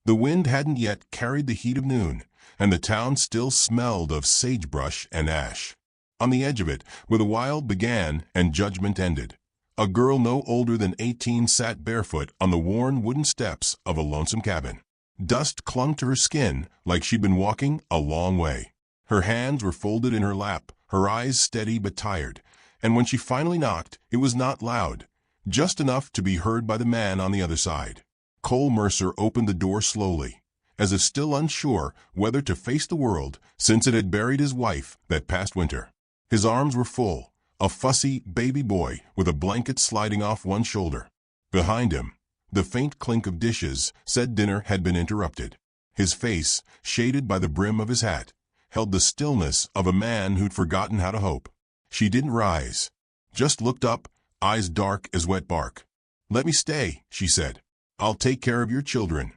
The wind hadn't yet carried the heat of noon, and the town still smelled of sagebrush and ash. On the edge of it, where the wild began and judgment ended, a girl no older than 18 sat barefoot on the worn wooden steps of a lonesome cabin. Dust clung to her skin like she'd been walking a long way. Her hands were folded in her lap, her eyes steady but tired, and when she finally knocked, it was not loud, just enough to be heard by the man on the other side. Cole Mercer opened the door slowly, as if still unsure whether to face the world since it had buried his wife that past winter. His arms were full, a fussy baby boy with a blanket sliding off one shoulder. Behind him, the faint clink of dishes said dinner had been interrupted. His face, shaded by the brim of his hat, held the stillness of a man who'd forgotten how to hope. She didn't rise, just looked up, eyes dark as wet bark. "Let me stay," she said. "I'll take care of your children."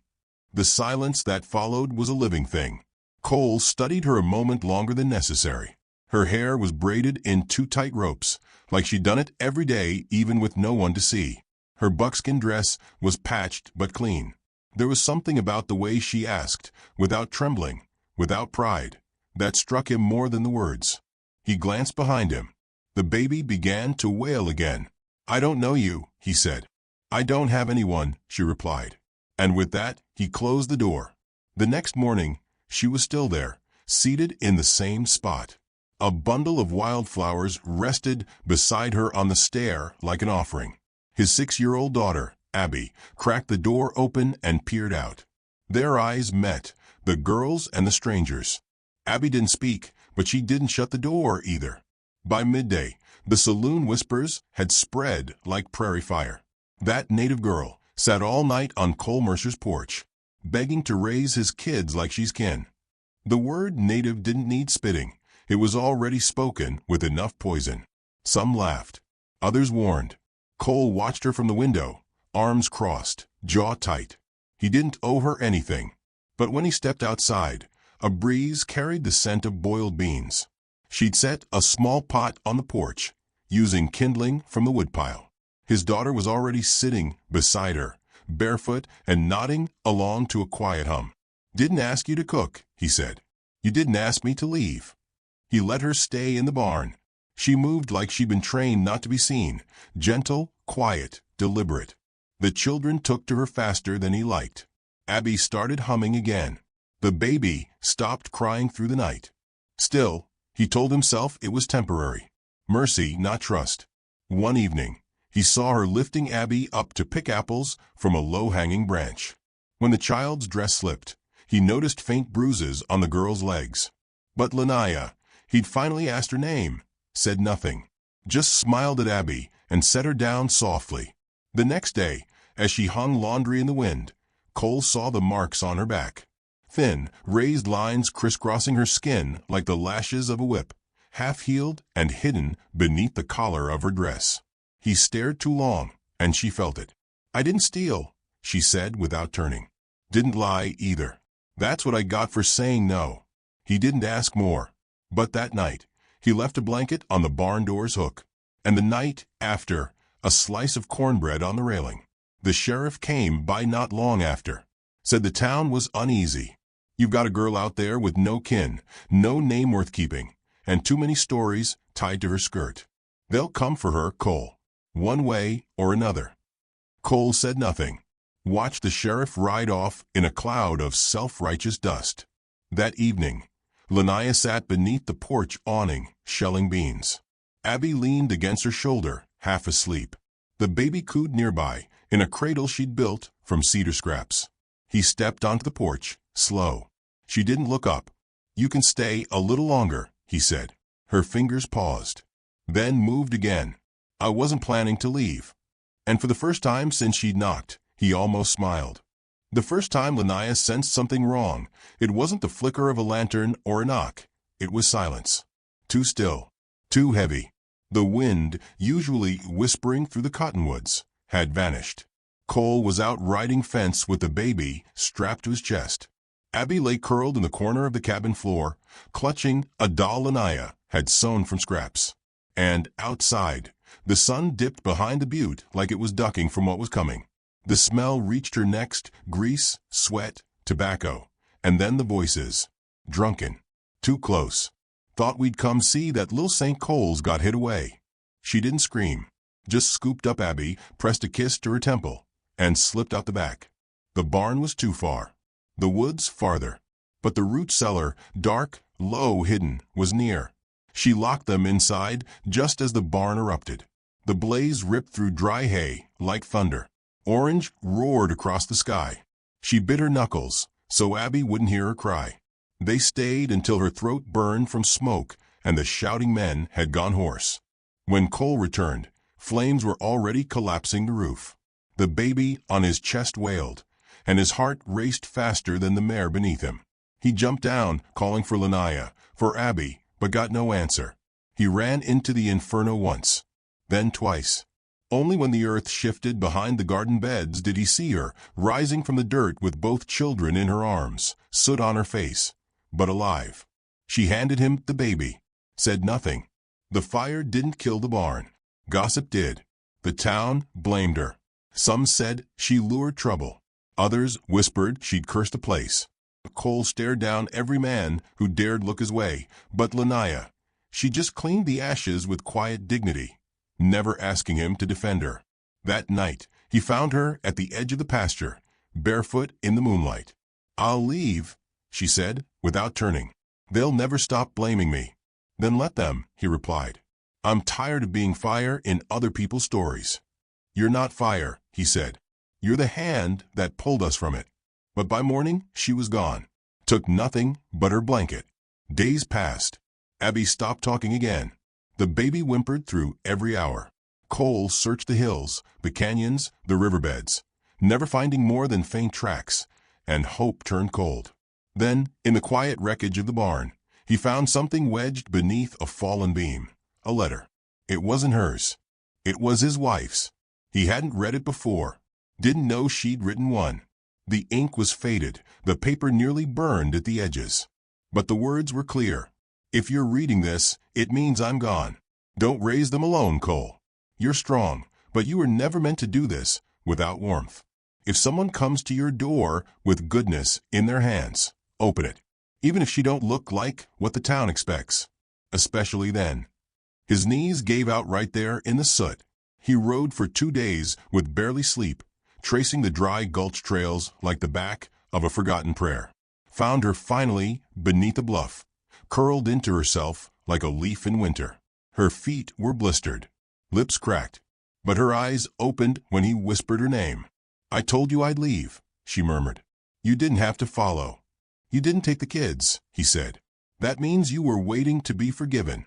The silence that followed was a living thing. Cole studied her a moment longer than necessary. Her hair was braided in two tight ropes, like she'd done it every day even with no one to see. Her buckskin dress was patched but clean. There was something about the way she asked, without trembling, without pride, that struck him more than the words. He glanced behind him. The baby began to wail again. "I don't know you," he said. "I don't have anyone," she replied. And with that, he closed the door. The next morning, she was still there, seated in the same spot. A bundle of wildflowers rested beside her on the stair like an offering. His 6-year-old daughter, Abby, cracked the door open and peered out. Their eyes met, the girls and the strangers. Abby didn't speak, but she didn't shut the door either. By midday, the saloon whispers had spread like prairie fire. That native girl sat all night on Cole Mercer's porch, begging to raise his kids like she's kin. The word native didn't need spitting. It was already spoken with enough poison. Some laughed. Others warned. Cole watched her from the window, arms crossed, jaw tight. He didn't owe her anything. But when he stepped outside, a breeze carried the scent of boiled beans. She'd set a small pot on the porch, using kindling from the woodpile. His daughter was already sitting beside her, barefoot and nodding along to a quiet hum. "Didn't ask you to cook," he said. "You didn't ask me to leave." He let her stay in the barn. She moved like she'd been trained not to be seen, gentle, quiet, deliberate. The children took to her faster than he liked. Abby started humming again. The baby stopped crying through the night. Still, he told himself it was temporary. Mercy, not trust. One evening, he saw her lifting Abby up to pick apples from a low-hanging branch. When the child's dress slipped, he noticed faint bruises on the girl's legs. But Lanaya, he'd finally asked her name, said nothing, just smiled at Abby and set her down softly. The next day, as she hung laundry in the wind, Cole saw the marks on her back. Thin, raised lines crisscrossing her skin like the lashes of a whip, half-healed and hidden beneath the collar of her dress. He stared too long, and she felt it. "I didn't steal," she said without turning. "Didn't lie either. That's what I got for saying no." He didn't ask more. But that night, he left a blanket on the barn door's hook. And the night after, a slice of cornbread on the railing. The sheriff came by not long after. Said the town was uneasy. "You've got a girl out there with no kin, no name worth keeping, and too many stories tied to her skirt. They'll come for her, Cole, one way or another." Cole said nothing. Watched the sheriff ride off in a cloud of self-righteous dust. That evening, Lanaya sat beneath the porch awning, shelling beans. Abby leaned against her shoulder, half asleep. The baby cooed nearby, in a cradle she'd built from cedar scraps. He stepped onto the porch, slow. She didn't look up. "You can stay a little longer," he said. Her fingers paused, then moved again. "I wasn't planning to leave." And for the first time since she'd knocked, he almost smiled. The first time Lanaya sensed something wrong, it wasn't the flicker of a lantern or a knock. It was silence. Too still. Too heavy. The wind, usually whispering through the cottonwoods, had vanished. Cole was out riding fence with the baby strapped to his chest. Abby lay curled in the corner of the cabin floor, clutching a doll Lanaya had sewn from scraps. And outside, the sun dipped behind the butte like it was ducking from what was coming. The smell reached her next, grease, sweat, tobacco, and then the voices. Drunken. Too close. Thought we'd come see that Lil St. Cole's got hid away. She didn't scream, just scooped up Abby, pressed a kiss to her temple, and slipped out the back. The barn was too far. The woods farther. But the root cellar, dark, low, hidden, was near. She locked them inside just as the barn erupted. The blaze ripped through dry hay like thunder. Orange roared across the sky. She bit her knuckles so Abby wouldn't hear her cry. They stayed until her throat burned from smoke and the shouting men had gone hoarse. When Cole returned, flames were already collapsing the roof. The baby on his chest wailed, and his heart raced faster than the mare beneath him. He jumped down, calling for Lanaya, for Abby, but got no answer. He ran into the inferno once, then twice. Only when the earth shifted behind the garden beds did he see her, rising from the dirt with both children in her arms, soot on her face, but alive. She handed him the baby, said nothing. The fire didn't kill the barn. Gossip did. The town blamed her. Some said she lured trouble. Others whispered she'd cursed the place. Cole stared down every man who dared look his way, but Lanaya, she just cleaned the ashes with quiet dignity, never asking him to defend her. That night, he found her at the edge of the pasture, barefoot in the moonlight. "I'll leave," she said, without turning. "They'll never stop blaming me." "Then let them," he replied. "I'm tired of being fire in other people's stories." "You're not fire," he said. "You're the hand that pulled us from it." But by morning, she was gone. Took nothing but her blanket. Days passed. Abby stopped talking again. The baby whimpered through every hour. Cole searched the hills, the canyons, the riverbeds, never finding more than faint tracks, and hope turned cold. Then, in the quiet wreckage of the barn, he found something wedged beneath a fallen beam. A letter. It wasn't hers. It was his wife's. He hadn't read it before. Didn't know she'd written one. The ink was faded, the paper nearly burned at the edges. But the words were clear. "If you're reading this, it means I'm gone. Don't raise them alone, Cole. You're strong, but you were never meant to do this without warmth. If someone comes to your door with goodness in their hands, open it, even if she don't look like what the town expects. Especially then." His knees gave out right there in the soot. He rode for 2 days with barely sleep, tracing the dry gulch trails like the back of a forgotten prayer. Found her finally beneath a bluff, curled into herself like a leaf in winter. Her feet were blistered, lips cracked, but her eyes opened when he whispered her name. "I told you I'd leave," she murmured. "You didn't have to follow. You didn't take the kids," he said. "That means you were waiting to be forgiven."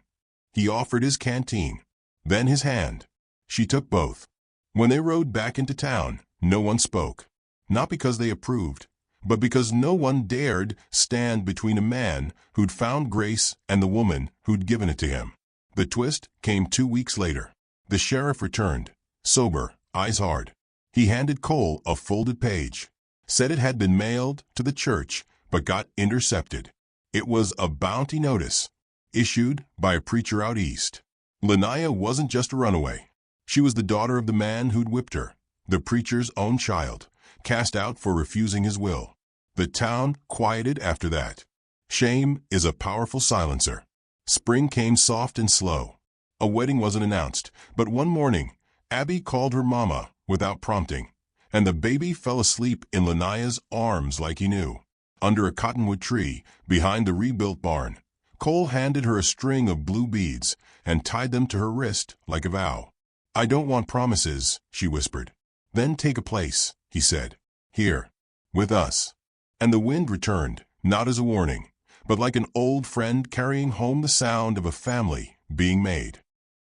He offered his canteen, then his hand. She took both. When they rode back into town, no one spoke. Not because they approved, but because no one dared stand between a man who'd found grace and the woman who'd given it to him. The twist came 2 weeks later. The sheriff returned, sober, eyes hard. He handed Cole a folded page. Said it had been mailed to the church, but got intercepted. It was a bounty notice, issued by a preacher out east. Lanaya wasn't just a runaway. She was the daughter of the man who'd whipped her, the preacher's own child, cast out for refusing his will. The town quieted after that. Shame is a powerful silencer. Spring came soft and slow. A wedding wasn't announced, but one morning, Abby called her mama without prompting, and the baby fell asleep in Lanaya's arms like he knew. Under a cottonwood tree, behind the rebuilt barn, Cole handed her a string of blue beads and tied them to her wrist like a vow. "I don't want promises," she whispered. "Then take a place," he said. "Here, with us." And the wind returned, not as a warning, but like an old friend carrying home the sound of a family being made.